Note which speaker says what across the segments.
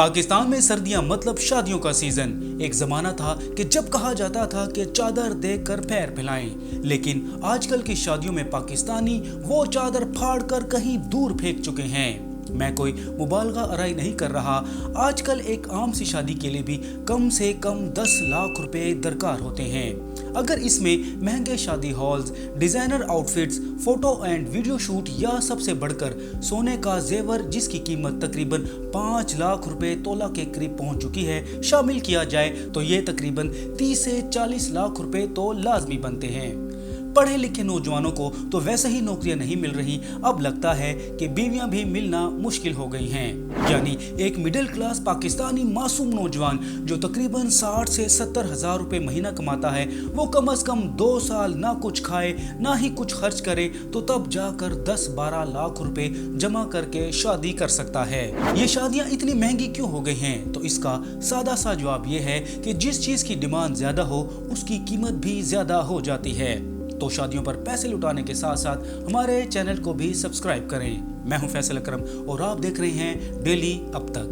Speaker 1: पाकिस्तान में सर्दियां मतलब शादियों का सीजन। एक जमाना था कि जब कहा जाता था कि चादर देकर पैर फैलाएं, लेकिन आजकल की शादियों में पाकिस्तानी वो चादर फाड़ कर कहीं दूर फेंक चुके हैं। मैं कोई मुबालगा आराई नहीं कर रहा। आजकल एक आम सी शादी के लिए भी कम से कम 10 लाख रुपए दरकार होते हैं। अगर इसमें महंगे शादी halls, designer outfits, photo and video shoot या सबसे बढ़कर सोने का जेवर जिसकी कीमत तकरीबन 5 लाख रुपए तोला के करीब पहुंच चुकी है शामिल किया जाए तो ये तकरीबन 30 से 40 लाख रुपए तो लाजमी बनते हैं। पढ़े लिखे नौजवानों को तो वैसे ही नौकरियां नहीं मिल रही, अब लगता है कि बीवियां भी मिलना मुश्किल हो गई हैं। यानी एक मिडिल क्लास पाकिस्तानी मासूम नौजवान जो तकरीबन 60 से 70 हजार रुपए महीना कमाता है, वो कम से कम 2 साल ना कुछ खाए ना ही कुछ खर्च करे तो तब जाकर 10-12 लाख रुपए जमा करके शादी कर सकता है। ये शादियां इतनी महंगी क्यों हो गई हैं? तो इसका सादा सा जवाब ये है कि जिस चीज की डिमांड ज्यादा हो उसकी कीमत भी ज्यादा हो जाती है। तो शादियों पर पैसे लुटाने के साथ साथ हमारे चैनल को भी सब्सक्राइब करें। मैं हूं फैसल अकरम और आप देख रहे हैं डेली अब तक।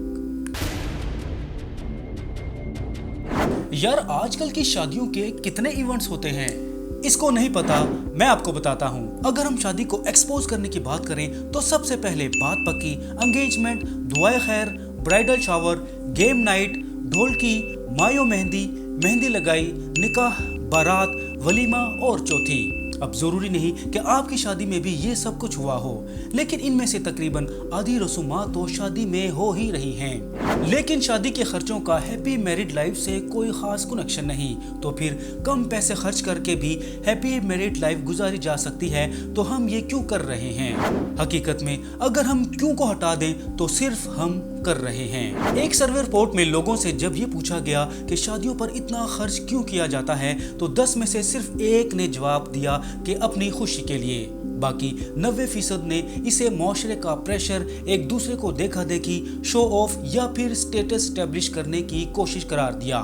Speaker 1: यार आजकल की शादियों के कितने इवेंट्स होते हैं इसको नहीं पता, मैं आपको बताता हूं। अगर हम शादी को एक्सपोज करने की बात करें तो सबसे पहले बात पक्की, एंगेजमेंट, दुआए खैर, ब्राइडल शावर, गेम नाइट, ढोलकी, मायो मेहंदी, मेहंदी लगाई, निकाह, बारात, वलीमा और चौथी। अब जरूरी नहीं कि आपकी शादी में भी ये सब कुछ हुआ हो, लेकिन इनमें से तकरीबन आधी रसूमात तो शादी में हो ही रही हैं। लेकिन शादी के खर्चों का हैप्पी मैरिड लाइफ से कोई खास कनेक्शन नहीं, तो फिर कम पैसे खर्च करके भी हैप्पी मैरिड लाइफ गुजारी जा सकती है, तो हम ये क्यों कर रहे हैं? हकीकत में अगर हम क्यों को हटा दें तो सिर्फ हम कर रहे हैं। एक सर्वे रिपोर्ट में लोगों से जब ये पूछा गया कि शादियों पर इतना खर्च क्यों किया जाता है तो 10 में से सिर्फ एक ने जवाब दिया कि अपनी खुशी के लिए। बाकी 90% ने इसे माशरे का प्रेशर, एक दूसरे को देखा देखी, शो ऑफ या फिर स्टेटस स्टैब्लिश करने की कोशिश करार दिया।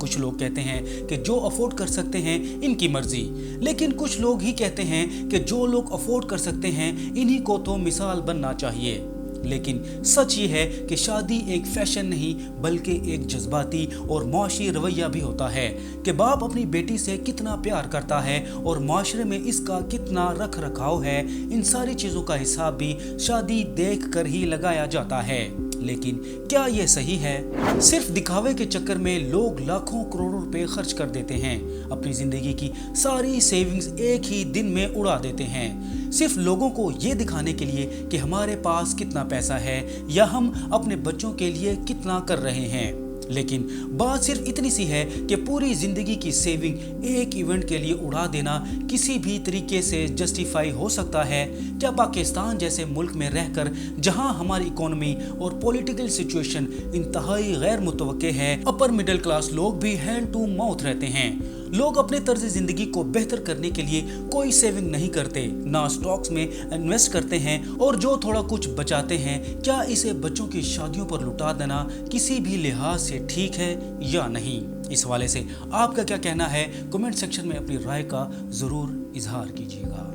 Speaker 1: कुछ लोग कहते हैं कि जो अफोर्ड कर सकते हैं इनकी मर्जी, लेकिन कुछ लोग ही कहते हैं कि जो लोग अफोर्ड कर सकते हैं इन्हीं को तो मिसाल बनना चाहिए। लेकिन सच ये है कि शादी एक फैशन नहीं बल्कि एक जज्बाती और मुआशी रवैया भी होता है कि बाप अपनी बेटी से कितना प्यार करता है और माशरे में इसका कितना रख रखाव है। इन सारी चीज़ों का हिसाब भी शादी देख कर ही लगाया जाता है। लेकिन क्या ये सही है? सिर्फ दिखावे के चक्कर में लोग लाखों करोड़ों रुपए खर्च कर देते हैं, अपनी जिंदगी की सारी सेविंग्स एक ही दिन में उड़ा देते हैं, सिर्फ लोगों को ये दिखाने के लिए कि हमारे पास कितना पैसा है या हम अपने बच्चों के लिए कितना कर रहे हैं। लेकिन बात सिर्फ इतनी सी है कि पूरी जिंदगी की सेविंग एक इवेंट के लिए उड़ा देना किसी भी तरीके से जस्टिफाई हो सकता है? क्या पाकिस्तान जैसे मुल्क में रहकर जहां हमारी इकोनॉमी और पॉलिटिकल सिचुएशन इंतहाई गैर मुतवक्के है, अपर मिडिल क्लास लोग भी हैंड टू माउथ रहते हैं? लोग अपने तर्ज जिंदगी को बेहतर करने के लिए कोई सेविंग नहीं करते, ना स्टॉक्स में इन्वेस्ट करते हैं, और जो थोड़ा कुछ बचाते हैं क्या इसे बच्चों की शादियों पर लुटा देना किसी भी लिहाज से ठीक है या नहीं? इस हवाले से आपका क्या कहना है? कमेंट सेक्शन में अपनी राय का जरूर इजहार कीजिएगा।